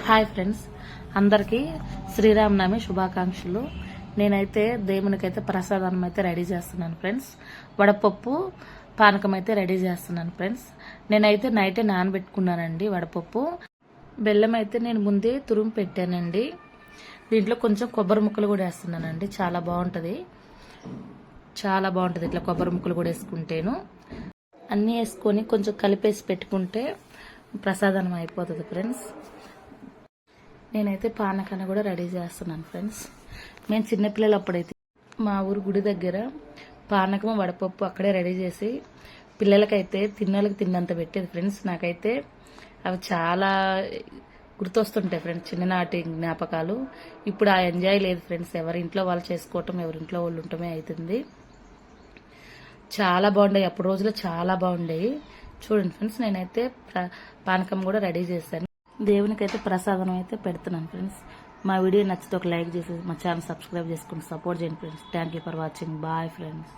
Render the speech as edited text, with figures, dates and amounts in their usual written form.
Hi friends, అందరికీ శ్రీరామనవమి శుభాకాంక్షలు. నేనైతే దేవునికైతే ప్రసాదం అయితే రెడీ చేస్తున్నాను ఫ్రెండ్స్. వడపప్పు పానకం అయితే రెడీ చేస్తున్నాను ఫ్రెండ్స్. నేనైతే నైటే నానబెట్టుకున్నానండి వడపప్పు. బెల్లం అయితే నేను ముందే తురుము పెట్టానండి. దీంట్లో కొంచెం కొబ్బరి ముక్కలు కూడా వేస్తున్నానండి. చాలా బాగుంటుంది ఇట్లా కొబ్బరి ముక్కలు కూడా వేసుకుంటేను. అన్నీ వేసుకొని కొంచెం కలిపేసి పెట్టుకుంటే ప్రసాదం అయిపోతుంది ఫ్రెండ్స్. నేనైతే పానకాన్ని కూడా రెడీ చేస్తున్నాను ఫ్రెండ్స్. మేము చిన్నపిల్లలు అప్పుడైతే మా ఊరు గుడి దగ్గర పానకం వడపప్పు అక్కడే రెడీ చేసి పిల్లలకైతే తిన్నోళ్ళకి తిన్నంత పెట్టేది ఫ్రెండ్స్. నాకైతే అవి చాలా గుర్తొస్తుంటాయి ఫ్రెండ్స్, చిన్ననాటి జ్ఞాపకాలు. ఇప్పుడు ఆ ఎంజాయ్ లేదు ఫ్రెండ్స్. ఎవరింట్లో వాళ్ళు చేసుకోవటం, ఎవరింట్లో వాళ్ళు ఉండటమే అవుతుంది. చాలా బాగుండేవి అప్పుడు రోజులు, చాలా బాగుండేవి. చూడండి ఫ్రెండ్స్, నేనైతే పానకం కూడా రెడీ చేశాను. దేవునికైతే ప్రసాదం అయితే పెడుతున్నాను ఫ్రెండ్స్. మా వీడియో నచ్చితే ఒక లైక్ చేసి మా ఛానల్ సబ్స్క్రైబ్ చేసుకుని సపోర్ట్ చేయండి friends. Thank you for watching. Bye friends.